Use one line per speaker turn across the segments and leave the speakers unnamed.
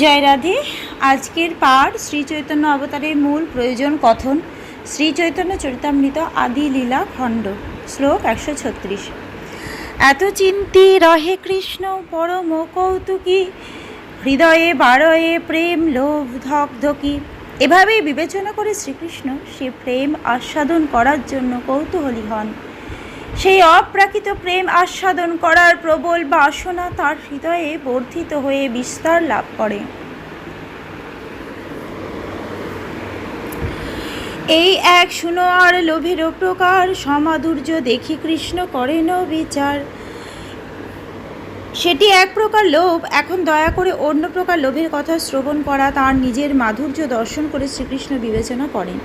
জয় রাধে। আজকের পাঠ শ্রী চৈতন্য অবতারের মূল প্রয়োজন কথন, শ্রী চৈতন্য চরিতামৃত আদি লীলা খণ্ড, শ্লোক 136। এত চিন্তি রহে কৃষ্ণ পরম কৌতুকী, হৃদয়ে বারয়ে প্রেম লোভ ধকধকি। এভাবেই বিবেচনা করে শ্রীকৃষ্ণ সে প্রেম আস্বাদন করার জন্য কৌতূহলী হন। সেই অপ্রাকৃত প্রেম আস্বাদন করার প্রবল বাসনা তার হৃদয়ে বর্ধিত হয়ে বিস্তার লাভ করে। এই এক শুনো আর লোভের প্রকার, সমাধুর্য দেখি কৃষ্ণ করেন বিচার। সেটি এক প্রকার লোভ। এখন দয়া করে অন্য প্রকার লোভের কথা শ্রবণ করা। তার নিজের মাধুর্য দর্শন করে শ্রীকৃষ্ণ বিবেচনা করেন।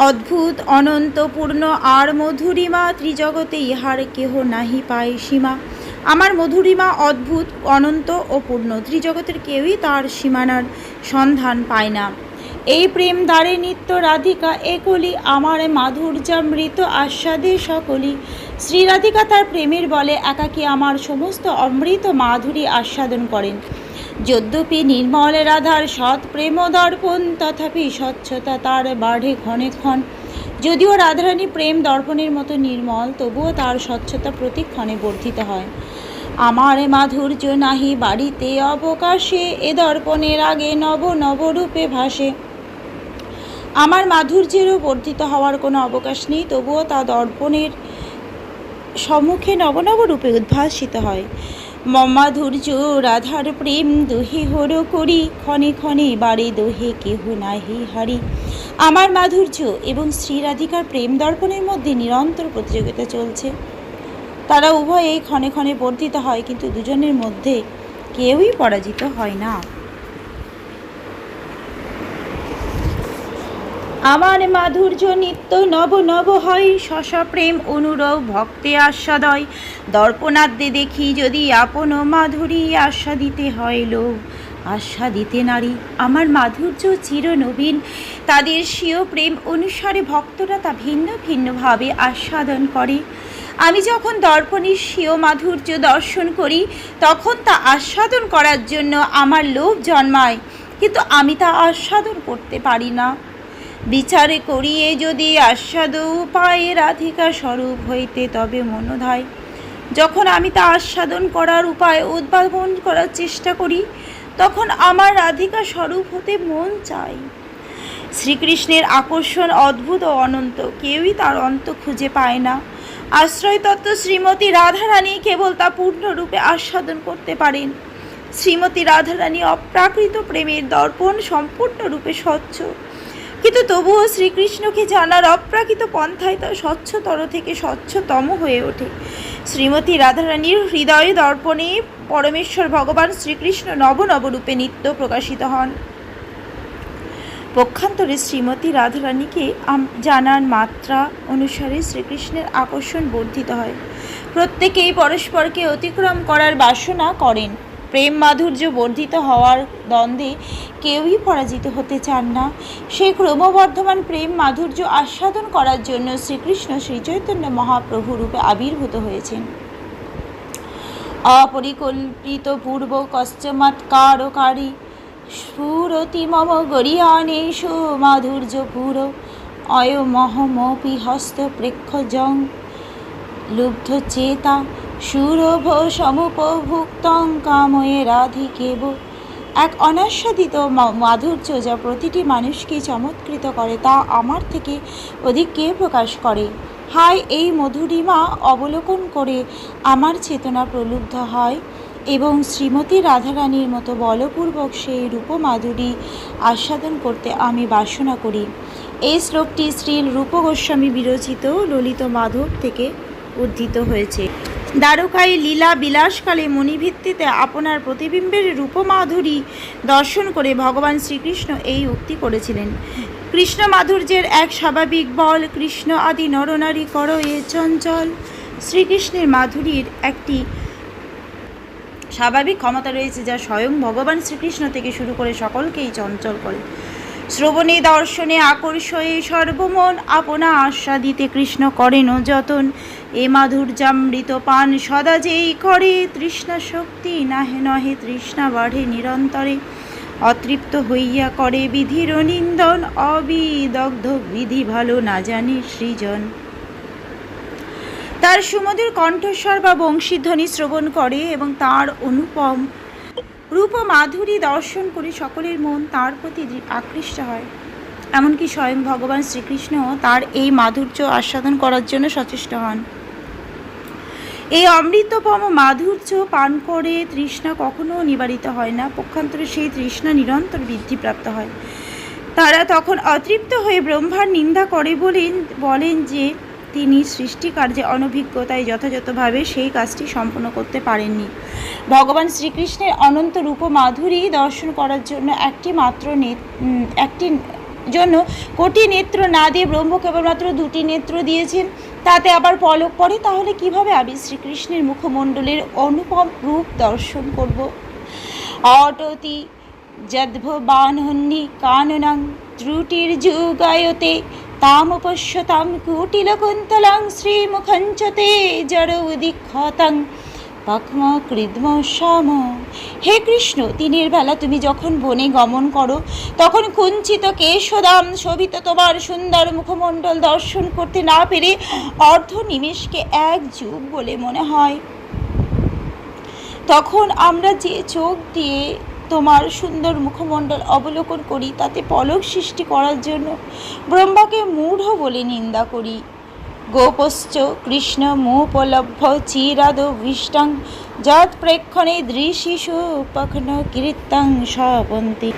অদ্ভুত অনন্ত পূর্ণ আর মধুরিমা, ত্রিজগতে ইহার কেহ নাহি পায় সীমা। আমার মধুরিমা অদ্ভুত, অনন্ত ও পূর্ণ, ত্রিজগতের কেউই তার সীমানার সন্ধান পায় না। এই প্রেম দ্বারে নিত্য রাধিকা একলি, আমার মাধুর্যামৃত আস্বাদে সকলি। শ্রী রাধিকা তার প্রেমের বলে একাকী আমার সমস্ত অমৃত মাধুরী আস্বাদন করেন। যদ্যপি নির্মল রাধার সৎ প্রেম দর্পণ, তথাপি স্বচ্ছতা তার বাড়ে ক্ষণে ক্ষণ। যদিও রাধারানী প্রেম দর্পণের মতো নির্মল, তবুও তার স্বচ্ছতা প্রতিক্ষণে বর্ধিত হয়। আমার মাধুর্য নাহি বাড়িতে অবকাশে, এ দর্পণের আগে নব নবরূপে ভাসে। আমার মাধুর্যেরও বর্ধিত হওয়ার কোনো অবকাশ নেই, তবুও তা দর্পণের সম্মুখে নবনব রূপে উদ্ভাসিত হয়। মাধুর্য রাধার প্রেম দোহে হর করি, ক্ষণে ক্ষণে বাড়ে দোহে কেহ নাহি হারি। আমার মাধুর্য এবং শ্রী রাধিকার প্রেম দর্পণের মধ্যে নিরন্তর প্রতিযোগিতা চলছে। তারা উভয়েই ক্ষণে ক্ষণে বর্ধিত হয়, কিন্তু দুজনের মধ্যে কেউই পরাজিত হয় না। আমার মাধুর্য নিত্য নব নব হয়, শশা প্রেম অনুরব ভক্তে আস্বাদয়। দর্পণাদ্যে দেখি যদি আপন মাধুরী, আস্বাদিতে হয় লোভ আস্বাদিতে নারী। আমার মাধুর্য চির নবীন, তাদের স্বীয় প্রেম অনুসারে ভক্তরা তা ভিন্ন ভিন্নভাবে আস্বাদন করে। আমি যখন দর্পণের স্বীয় মাধুর্য দর্শন করি, তখন তা আস্বাদন করার জন্য আমার লোভ জন্মায়, কিন্তু আমি তা আস্বাদন করতে পারি না। বিচারে করিয়ে যদি আস্বাদ উপায়ে রাধিকা স্বরূপ হইতে তবে মনোধায়। যখন আমি তা আস্বাদন করার উপায় উদ্ভাবন করার চেষ্টা করি, তখন আমার রাধিকা স্বরূপ হতে মন চায়। শ্রীকৃষ্ণের আকর্ষণ অদ্ভুত ও অনন্ত, কেউই তার অন্ত খুঁজে পায় না। আশ্রয় তত্ত্ব শ্রীমতী রাধারানী কেবল তা পূর্ণরূপে আস্বাদন করতে পারেন। শ্রীমতী রাধারানী অপ্রাকৃত প্রেমের দর্পণ, সম্পূর্ণরূপে স্বচ্ছ, কিন্তু তবুও শ্রীকৃষ্ণকে জানার অপ্রাকৃত পন্থায় তা স্বচ্ছতর থেকে স্বচ্ছতম হয়ে ওঠে। শ্রীমতী রাধারানীর হৃদয় দর্পণে পরমেশ্বর ভগবান শ্রীকৃষ্ণ নব নবরূপে নিত্য প্রকাশিত হন। পক্ষান্তরে শ্রীমতী রাধারানীকে জানার মাত্রা অনুসারে শ্রীকৃষ্ণের আকর্ষণ বর্ধিত হয়। প্রত্যেকেই পরস্পরকে অতিক্রম করার বাসনা করেন। প্রেম মাধুর্য বর্ধিত হওয়ার দ্বন্দ্বে কেউই পরাজিত হতে চান না। সেই ক্রমবর্ধমান প্রেম মাধুর্য আস্বাদন করার জন্য শ্রীকৃষ্ণ শ্রীচৈতন্য মহাপ্রভু রূপে আবির্ভূত হয়েছেন। অপরিকল্পিত পূর্ব কশ্চমৎকারকারী স্ফুরতি মম গরিয়ানেষু মাধুর্য পুর, অয়মহমপি হস্ত প্রেক্ষজং লুব্ধ চেতা সুরভ সমুপভুক্তং কাময়ে রাধিকেব। এক অনাস্বাদিত মাধুর্য যা প্রতিটি মানুষকে চমৎকৃত করে, তা আমার থেকে অধিক কে প্রকাশ করে। হায়, এই মধুরিমা অবলোকন করে আমার চেতনা প্রলুব্ধ হয় এবং শ্রীমতী রাধারানীর মতো বলপূর্বক সেই রূপমাধুরী আস্বাদন করতে আমি বাসনা করি। এই শ্লোকটি শ্রী রূপ গোস্বামী বিরচিত ললিত মাধব থেকে উদ্ধৃত হয়েছে। দ্বারকায় লীলা বিলাসকালে মণিভিত্তিতে আপনার প্রতিবিম্বের রূপমাধুরী দর্শন করে ভগবান শ্রীকৃষ্ণ এই উক্তি করেছিলেন। কৃষ্ণ মাধুর্যের এক স্বাভাবিক বল, কৃষ্ণ আদি নরনারী কর এ চঞ্চল। শ্রীকৃষ্ণের মাধুরীর একটি স্বাভাবিক ক্ষমতা রয়েছে, যা স্বয়ং ভগবান শ্রীকৃষ্ণ থেকে শুরু করে সকলকেই চঞ্চল করে। শ্রবণে দর্শনে আকর্ষয়ে সর্বমন, আপনা আস্বাদিতে কৃষ্ণ করেন যতন। এ মাধুর্যামৃত পান সদা যেই করে, তৃষ্ণা শক্তি নাহে নহে তৃষ্ণা বাড়ে নিরন্তরে। অতৃপ্ত হইয়া করে বিধির নিন্দন, অবিদগ্ধ বিধি ভালো না জানে সৃজন। তার সুমধুর কণ্ঠস্বর বা বংশীধ্বনি শ্রবণ করে এবং তার অনুপম রূপ মাধুরী দর্শন করে সকলের মন তার প্রতি আকৃষ্ট হয়। এমনকি স্বয়ং ভগবান শ্রীকৃষ্ণ তার এই মাধুর্য আস্বাদন করার জন্য সচেষ্ট হন। এই অমৃতপম মাধুর্য পান করে তৃষ্ণা কখনো নিবারিত হয় না, পক্ষান্তরে সেই তৃষ্ণা নিরন্তর বৃদ্ধিপ্রাপ্ত হয়। তারা তখন অতৃপ্ত হয়ে ব্রহ্মার নিন্দা করে বলেন যে তিনি সৃষ্টিকার্যে অনভিজ্ঞ, তাই যথাযথভাবে সেই কাজটি সম্পন্ন করতে পারেননি। ভগবান শ্রীকৃষ্ণের অনন্ত রূপ মাধুরী দর্শন করার জন্য একটি কোটি নেত্র না দিয়ে ব্রহ্ম কেবলমাত্র দুটি নেত্র দিয়েছেন, তাতে আবার পলক পড়ে। তাহলে কিভাবে আমি শ্রীকৃষ্ণের মুখমণ্ডলের অনুপম রূপ দর্শন করব? অটতি যদ্ভবানহন্নি কাননাং ত্রুটির যুগায়তে তামপশ্যতাম কুটিলকুন্তলাং শ্রীমুখঞ্চতে জড় উদিক্ষতাং পাক্ম কৃদ্ম শ্যাম। হে কৃষ্ণ, দিনের বেলা তুমি যখন বনে গমন করো, তখন কুঞ্চিত কেশদাম শোভিত তোমার সুন্দর মুখমণ্ডল দর্শন করতে না পেরে অর্ধ নিমেষকে এক যুগ বলে মনে হয়। তখন আমরা যে চোখ দিয়ে তোমার সুন্দর মুখমণ্ডল অবলোকন করি, তাতে পলক সৃষ্টি করার জন্য ব্রহ্মাকে মূঢ় বলে নিন্দা করি। গোপশ্চ কৃষ্ণ মুপলভ্য চিরাদ বিষ্টাং যৎ প্রেক্ষণে দৃশিষু পখ্ন কীর্তাং সপন্তি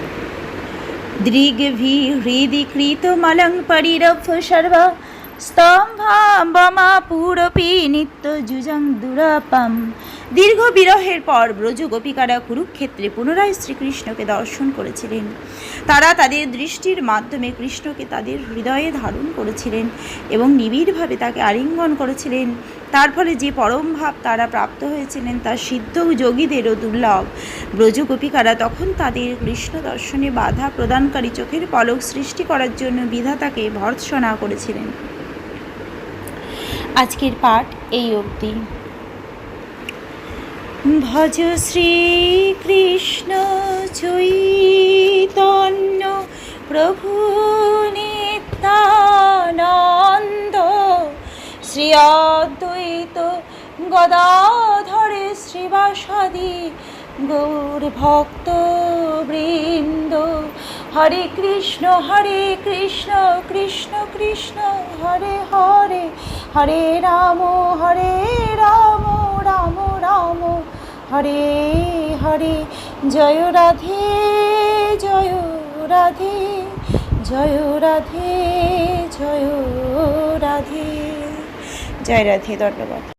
দৃগ্ভি হৃদি কৃতমলং পরিরভ সর্বা স্তম্ভা পুরপি নিত্য যুজং দুরাপাম। দীর্ঘ বিরহের পর ব্রজ গোপিকারা কুরুক্ষেত্রে পুনরায় শ্রীকৃষ্ণকে দর্শন করেছিলেন। তারা তাদের দৃষ্টির মাধ্যমে কৃষ্ণকে তাদের হৃদয়ে ধারণ করেছিলেন এবং নিবিড়ভাবে তাকে আলিঙ্গন করেছিলেন। তার ফলে যে পরম ভাব তারা প্রাপ্ত হয়েছিলেন তা সিদ্ধ যোগীদেরও দুর্লভ। ব্রজ গোপিকারা তখন তাদের কৃষ্ণ দর্শনে বাধা প্রদানকারী চোখের পলক সৃষ্টি করার জন্য বিধাতাকে ভর্ৎসনা করেছিলেন। আজকের পাঠ এই অবধি। ভজ শ্রীকৃষ্ণ চৈতন্য প্রভু নিত্যানন্দ, শ্রী অদ্বৈত গদাধর শ্রীবাসাদি গৌর ভক্ত বৃন্দ। হরে কৃষ্ণ কৃষ্ণ কৃষ্ণ হরে হরে, হরে রাম রাম রাম হরে হরে। জয় রাধে জয় রাধে, জয় রাধে জয় রাধে। জয় রাধে। ধন্যবাদ।